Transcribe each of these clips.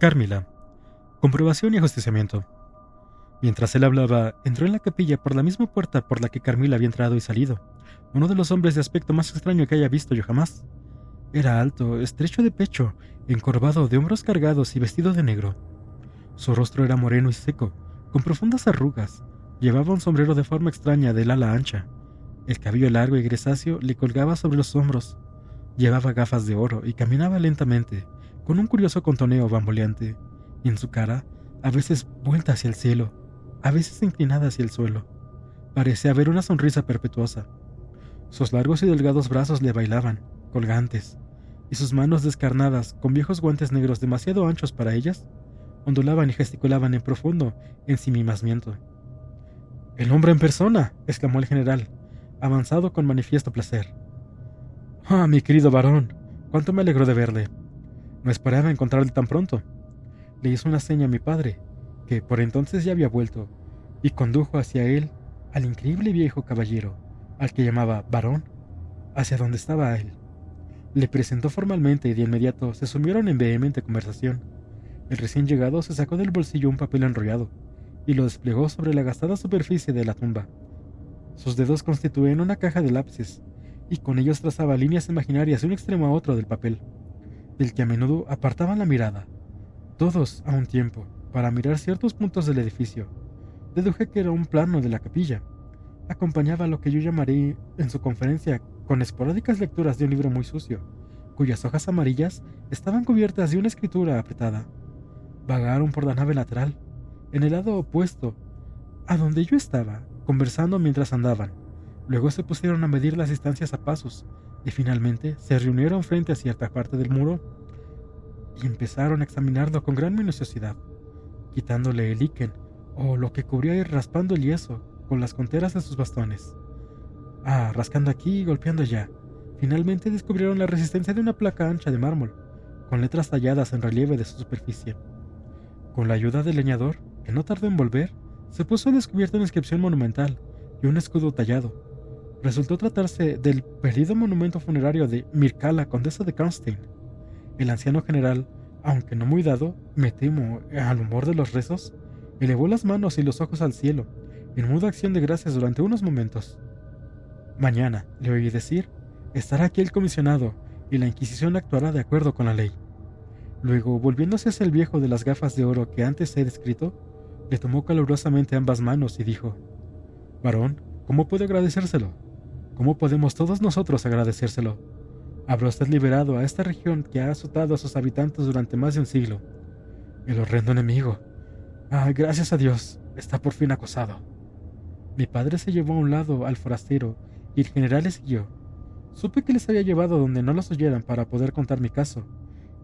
Carmila. Comprobación y ajusticiamiento. Mientras él hablaba, entró en la capilla por la misma puerta por la que Carmila había entrado y salido, uno de los hombres de aspecto más extraño que haya visto yo jamás. Era alto, estrecho de pecho, encorvado, de hombros cargados y vestido de negro. Su rostro era moreno y seco, con profundas arrugas. Llevaba un sombrero de forma extraña del ala ancha. El cabello largo y grisáceo le colgaba sobre los hombros. Llevaba gafas de oro y caminaba lentamente, con un curioso contoneo bamboleante, y en su cara, a veces vuelta hacia el cielo, a veces inclinada hacia el suelo, parecía haber una sonrisa perpetuosa. Sus largos y delgados brazos le bailaban, colgantes, y sus manos descarnadas, con viejos guantes negros demasiado anchos para ellas, ondulaban y gesticulaban en profundo ensimismamiento. «¡El hombre en persona!», exclamó el general, avanzado con manifiesto placer. «¡Ah, mi querido varón! ¡Cuánto me alegro de verle! No esperaba encontrarle tan pronto». Le hizo una seña a mi padre, que por entonces ya había vuelto, y condujo hacia él al increíble viejo caballero, al que llamaba varón, hacia donde estaba él. Le presentó formalmente y de inmediato se sumieron en vehemente conversación. El recién llegado se sacó del bolsillo un papel enrollado y lo desplegó sobre la gastada superficie de la tumba. Sus dedos constituían una caja de lápices, y con ellos trazaba líneas imaginarias de un extremo a otro del papel, del que a menudo apartaban la mirada, todos a un tiempo, para mirar ciertos puntos del edificio. Deduje que era un plano de la capilla. Acompañaba lo que yo llamaré en su conferencia con esporádicas lecturas de un libro muy sucio, cuyas hojas amarillas estaban cubiertas de una escritura apretada. Vagaron por la nave lateral, en el lado opuesto a donde yo estaba, conversando mientras andaban. Luego se pusieron a medir las distancias a pasos, y finalmente se reunieron frente a cierta parte del muro y empezaron a examinarlo con gran minuciosidad, quitándole el líquen o lo que cubría y raspando el yeso con las conteras de sus bastones. Rascando aquí y golpeando allá. Finalmente descubrieron la resistencia de una placa ancha de mármol, con letras talladas en relieve de su superficie. Con la ayuda del leñador, que no tardó en volver, se puso a descubierto una inscripción monumental y un escudo tallado. Resultó tratarse del perdido monumento funerario de Mircala, condesa de Karnstein. El anciano general, aunque no muy dado, me temo, al humor de los rezos, elevó las manos y los ojos al cielo, en muda acción de gracias durante unos momentos. «Mañana», le oí decir, «estará aquí el comisionado, y la Inquisición actuará de acuerdo con la ley». Luego, volviéndose hacia el viejo de las gafas de oro que antes he descrito, le tomó calurosamente ambas manos y dijo: «Varón, ¿cómo puedo agradecérselo? ¿Cómo podemos todos nosotros agradecérselo? Habrá usted liberado a esta región que ha azotado a sus habitantes durante más de un siglo. El horrendo enemigo, gracias a Dios, está por fin acosado». Mi padre se llevó a un lado al forastero y el general le siguió. Supe que les había llevado donde no los oyeran para poder contar mi caso,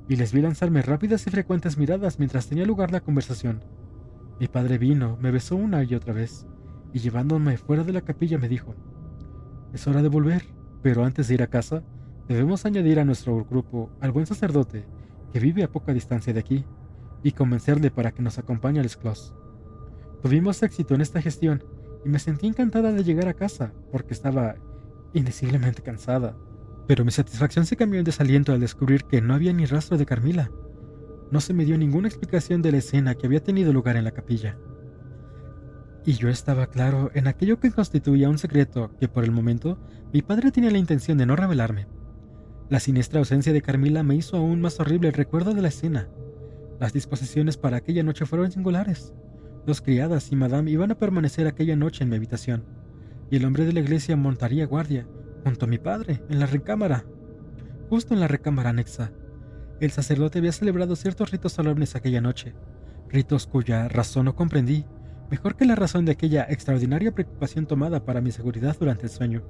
y les vi lanzarme rápidas y frecuentes miradas mientras tenía lugar la conversación. Mi padre vino, me besó una y otra vez, y llevándome fuera de la capilla me dijo: «Es hora de volver, pero antes de ir a casa, debemos añadir a nuestro grupo al buen sacerdote, que vive a poca distancia de aquí, y convencerle para que nos acompañe al Esclós». Tuvimos éxito en esta gestión, y me sentí encantada de llegar a casa, porque estaba indeciblemente cansada. Pero mi satisfacción se cambió en desaliento al descubrir que no había ni rastro de Carmila. No se me dio ninguna explicación de la escena que había tenido lugar en la capilla. Y yo estaba claro en aquello que constituía un secreto que por el momento mi padre tenía la intención de no revelarme. La siniestra ausencia de Carmila me hizo aún más horrible el recuerdo de la escena. Las disposiciones para aquella noche fueron singulares. 2 criadas y madame iban a permanecer aquella noche en mi habitación, y el hombre de la iglesia montaría guardia, junto a mi padre, en la recámara. Justo en la recámara anexa. El sacerdote había celebrado ciertos ritos solemnes aquella noche, ritos cuya razón no comprendí, mejor que la razón de aquella extraordinaria preocupación tomada para mi seguridad durante el sueño.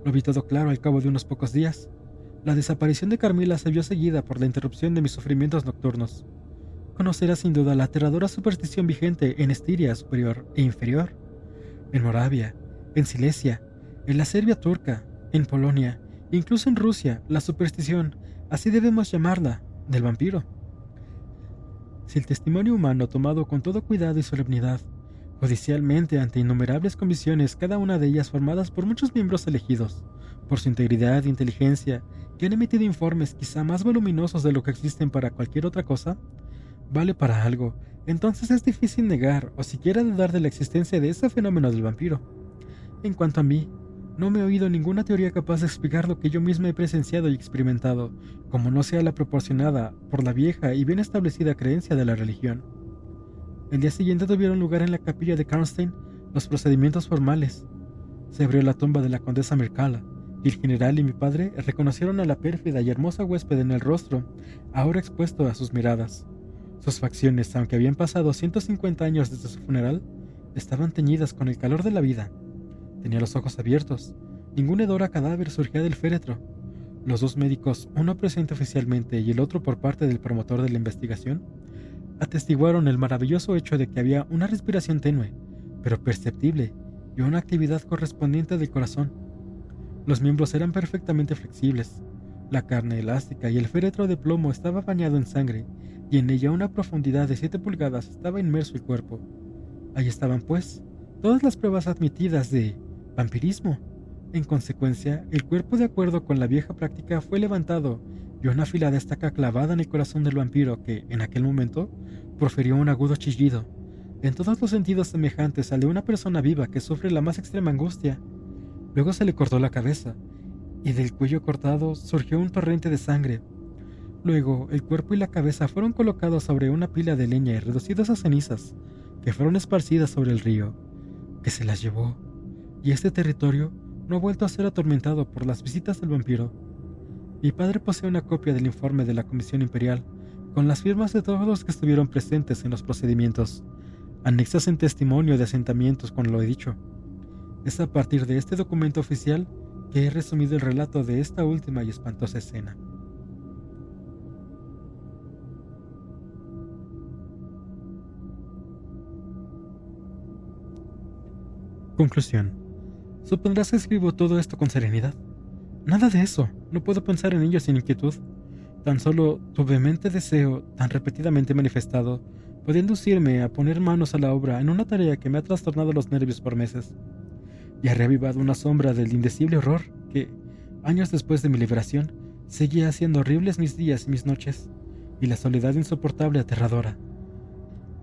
Lo vi todo claro al cabo de unos pocos días. La desaparición de Carmila se vio seguida por la interrupción de mis sufrimientos nocturnos. Conocerás sin duda la aterradora superstición vigente en Estiria superior e inferior, en Moravia, en Silesia, en la Serbia turca, en Polonia, incluso en Rusia, la superstición, así debemos llamarla, del vampiro. Si el testimonio humano tomado con todo cuidado y solemnidad, judicialmente ante innumerables comisiones, cada una de ellas formadas por muchos miembros elegidos, por su integridad e inteligencia, que han emitido informes quizá más voluminosos de lo que existen para cualquier otra cosa, vale para algo, entonces es difícil negar o siquiera dudar de la existencia de ese fenómeno del vampiro. En cuanto a mí, no me he oído ninguna teoría capaz de explicar lo que yo mismo he presenciado y experimentado, como no sea la proporcionada por la vieja y bien establecida creencia de la religión. El día siguiente tuvieron lugar en la capilla de Karnstein los procedimientos formales. Se abrió la tumba de la condesa Mircalla, y el general y mi padre reconocieron a la pérfida y hermosa huésped en el rostro, ahora expuesto a sus miradas. Sus facciones, aunque habían pasado 150 años desde su funeral, estaban teñidas con el calor de la vida. Tenía los ojos abiertos. Ningún hedor a cadáver surgía del féretro. Los dos médicos, uno presente oficialmente y el otro por parte del promotor de la investigación, atestiguaron el maravilloso hecho de que había una respiración tenue, pero perceptible, y una actividad correspondiente del corazón. Los miembros eran perfectamente flexibles. La carne elástica y el féretro de plomo estaba bañado en sangre, y en ella a una profundidad de 7 pulgadas estaba inmerso el cuerpo. Ahí estaban, pues, todas las pruebas admitidas de vampirismo. En consecuencia, el cuerpo, de acuerdo con la vieja práctica, fue levantado y una afilada estaca clavada en el corazón del vampiro que, en aquel momento, profirió un agudo chillido, en todos los sentidos semejantes al de una persona viva que sufre la más extrema angustia. Luego se le cortó la cabeza, y del cuello cortado surgió un torrente de sangre. Luego, el cuerpo y la cabeza fueron colocados sobre una pila de leña y reducidos a cenizas, que fueron esparcidas sobre el río, que se las llevó, y este territorio no ha vuelto a ser atormentado por las visitas del vampiro. Mi padre posee una copia del informe de la Comisión Imperial, con las firmas de todos los que estuvieron presentes en los procedimientos, anexas en testimonio de asentamientos con lo he dicho. Es a partir de este documento oficial que he resumido el relato de esta última y espantosa escena. Conclusión. Supondrás que escribo todo esto con serenidad. Nada de eso, no puedo pensar en ello sin inquietud. Tan solo tu vehemente deseo, tan repetidamente manifestado, podía inducirme a poner manos a la obra en una tarea que me ha trastornado los nervios por meses, y ha reavivado una sombra del indecible horror que, años después de mi liberación, seguía haciendo horribles mis días y mis noches, y la soledad insoportable aterradora.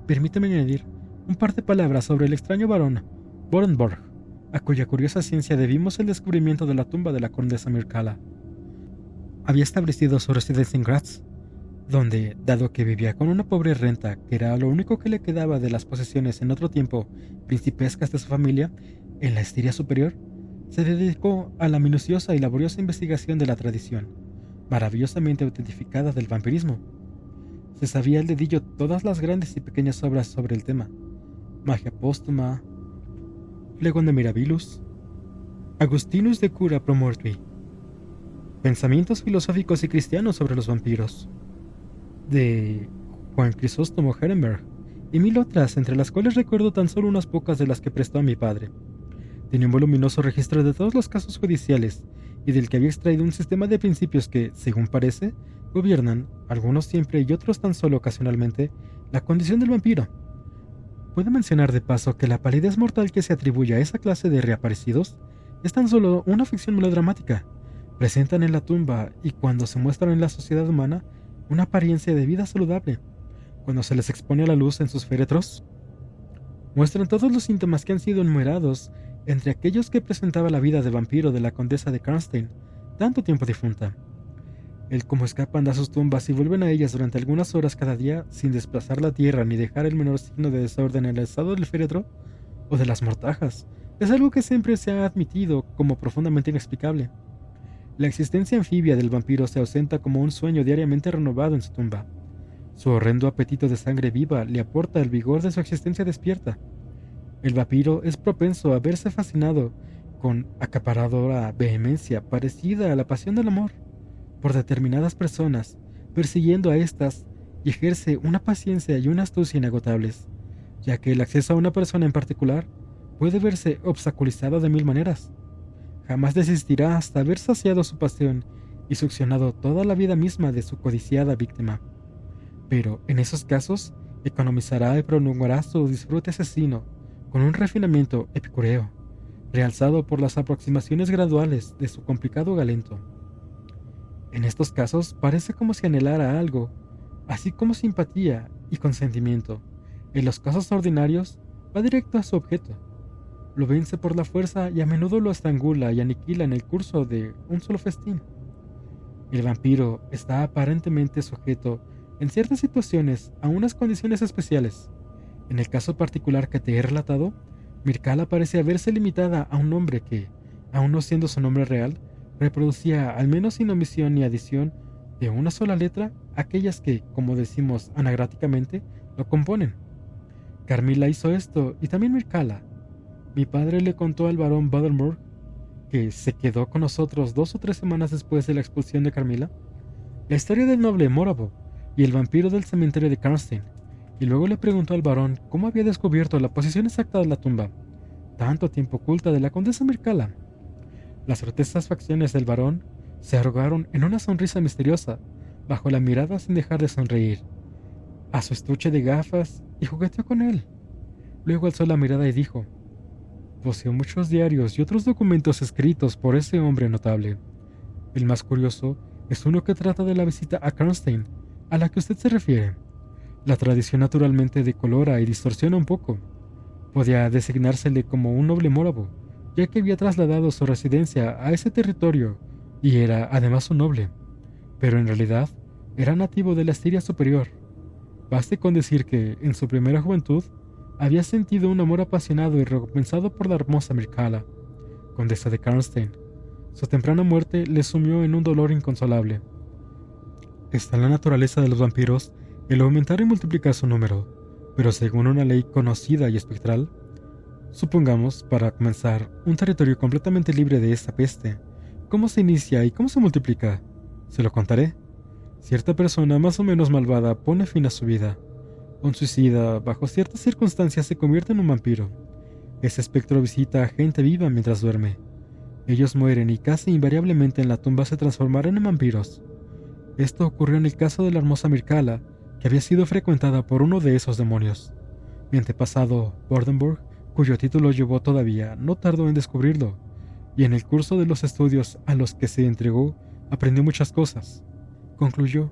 Permíteme añadir un par de palabras sobre el extraño varón Borenborg, a cuya curiosa ciencia debimos el descubrimiento de la tumba de la condesa Mircalla. Había establecido su residencia en Graz, donde, dado que vivía con una pobre renta, que era lo único que le quedaba de las posesiones en otro tiempo principescas de su familia, en la Estiria superior, se dedicó a la minuciosa y laboriosa investigación de la tradición, maravillosamente autentificada del vampirismo. Se sabía al dedillo todas las grandes y pequeñas obras sobre el tema: Magia póstuma, Flegon de Mirabilis, Agustinus de Cura pro mortui, Pensamientos filosóficos y cristianos sobre los vampiros, de Juan Crisóstomo Herenberg, y 1000 otras, entre las cuales recuerdo tan solo unas pocas de las que prestó a mi padre. Tenía un voluminoso registro de todos los casos judiciales, y del que había extraído un sistema de principios que, según parece, gobiernan, algunos siempre y otros tan solo ocasionalmente, la condición del vampiro. Puedo mencionar de paso que la palidez mortal que se atribuye a esa clase de reaparecidos es tan solo una ficción melodramática. Presentan en la tumba y cuando se muestran en la sociedad humana una apariencia de vida saludable. Cuando se les expone a la luz en sus féretros, muestran todos los síntomas que han sido enumerados entre aquellos que presentaba la vida de vampiro de la condesa de Karnstein, tanto tiempo difunta. El cómo escapan de sus tumbas y vuelven a ellas durante algunas horas cada día sin desplazar la tierra ni dejar el menor signo de desorden en el estado del féretro o de las mortajas, es algo que siempre se ha admitido como profundamente inexplicable. La existencia anfibia del vampiro se ausenta como un sueño diariamente renovado en su tumba. Su horrendo apetito de sangre viva le aporta el vigor de su existencia despierta. El vampiro es propenso a verse fascinado con acaparadora vehemencia parecida a la pasión del amor por determinadas personas, persiguiendo a estas, y ejerce una paciencia y una astucia inagotables, ya que el acceso a una persona en particular puede verse obstaculizado de 1000 maneras. Jamás desistirá hasta haber saciado su pasión y succionado toda la vida misma de su codiciada víctima. Pero en esos casos economizará y prolongará su disfrute asesino con un refinamiento epicúreo, realzado por las aproximaciones graduales de su complicado galento. En estos casos parece como si anhelara algo, así como simpatía y consentimiento. En los casos ordinarios, va directo a su objeto. Lo vence por la fuerza y a menudo lo estrangula y aniquila en el curso de un solo festín. El vampiro está aparentemente sujeto, en ciertas situaciones, a unas condiciones especiales. En el caso particular que te he relatado, Mircala parece haberse limitada a un nombre que, aun no siendo su nombre real, reproducía, al menos sin omisión ni adición de una sola letra, aquellas que, como decimos anagráticamente, lo componen. Carmila hizo esto, y también Mircala. Mi padre le contó al barón Badenburg, que se quedó con nosotros 2 o 3 semanas después de la expulsión de Carmila, la historia del noble Moravo y el vampiro del cementerio de Karnstein, y luego le preguntó al barón cómo había descubierto la posición exacta de la tumba, tanto tiempo oculta, de la condesa Mircala. Las grotescas facciones del varón se arrugaron en una sonrisa misteriosa, bajo la mirada sin dejar de sonreír a su estuche de gafas y jugueteó con él. Luego alzó la mirada y dijo: poseo muchos diarios y otros documentos escritos por ese hombre notable. El más curioso es uno que trata de la visita a Karnstein, a la que usted se refiere. La tradición naturalmente decolora y distorsiona un poco. Podía designársele como un noble mórabo, ya que había trasladado su residencia a ese territorio y era además un noble, pero en realidad era nativo de la Estiria superior. Baste con decir que, en su primera juventud, había sentido un amor apasionado y recompensado por la hermosa Mircala, condesa de Karnstein. Su temprana muerte le sumió en un dolor inconsolable. Está en la naturaleza de los vampiros el aumentar y multiplicar su número, pero según una ley conocida y espectral, supongamos, para comenzar, un territorio completamente libre de esta peste. ¿Cómo se inicia y cómo se multiplica? Se lo contaré. Cierta persona más o menos malvada pone fin a su vida. Un suicida, bajo ciertas circunstancias, se convierte en un vampiro. Ese espectro visita a gente viva mientras duerme. Ellos mueren y casi invariablemente en la tumba se transformarán en vampiros. Esto ocurrió en el caso de la hermosa Mircala, que había sido frecuentada por uno de esos demonios. Mi antepasado, Badenburg, cuyo título llevó todavía, no tardó en descubrirlo, y en el curso de los estudios a los que se entregó, aprendió muchas cosas. Concluyó,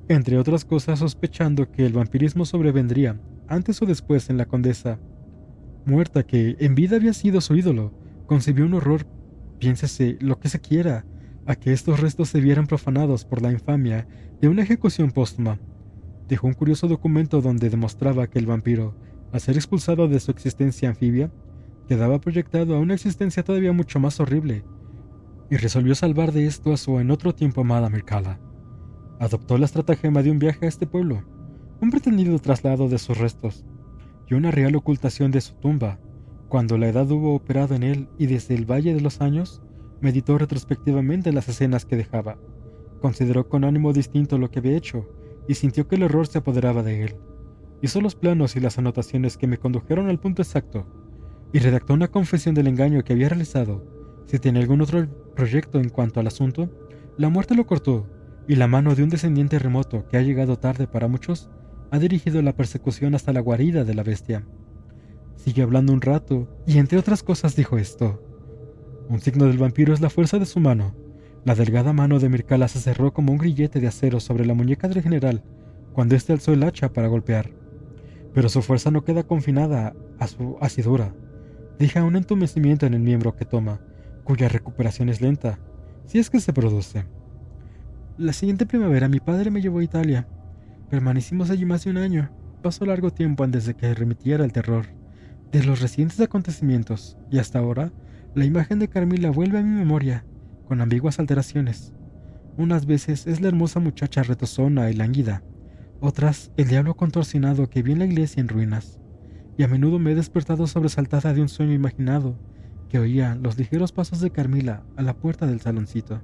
entre otras cosas sospechando que el vampirismo sobrevendría, antes o después, en la condesa, muerta que en vida había sido su ídolo, concibió un horror, piénsese lo que se quiera, a que estos restos se vieran profanados por la infamia de una ejecución póstuma. Dejó un curioso documento donde demostraba que el vampiro, al ser expulsado de su existencia anfibia, quedaba proyectado a una existencia todavía mucho más horrible, y resolvió salvar de esto a su en otro tiempo amada Mircala. Adoptó la estratagema de un viaje a este pueblo, un pretendido traslado de sus restos, y una real ocultación de su tumba, cuando la edad hubo operado en él y desde el Valle de los Años, meditó retrospectivamente las escenas que dejaba, consideró con ánimo distinto lo que había hecho, y sintió que el horror se apoderaba de él. Hizo los planos y las anotaciones que me condujeron al punto exacto, y redactó una confesión del engaño que había realizado. Si tenía algún otro proyecto en cuanto al asunto, la muerte lo cortó, y la mano de un descendiente remoto que ha llegado tarde para muchos, ha dirigido la persecución hasta la guarida de la bestia. Siguió hablando un rato, y entre otras cosas dijo esto: un signo del vampiro es la fuerza de su mano. La delgada mano de Mircala se cerró como un grillete de acero sobre la muñeca del general, cuando éste alzó el hacha para golpear. Pero su fuerza no queda confinada a su asidura. Deja un entumecimiento en el miembro que toma, cuya recuperación es lenta, si es que se produce. La siguiente primavera mi padre me llevó a Italia. Permanecimos allí más de un año. Pasó largo tiempo antes de que remitiera el terror de los recientes acontecimientos, y hasta ahora la imagen de Carmila vuelve a mi memoria, con ambiguas alteraciones. Unas veces es la hermosa muchacha retozona y lánguida, otras el diablo contorsionado que vi en la iglesia en ruinas, y a menudo me he despertado sobresaltada de un sueño imaginado que oía los ligeros pasos de Carmila a la puerta del saloncito.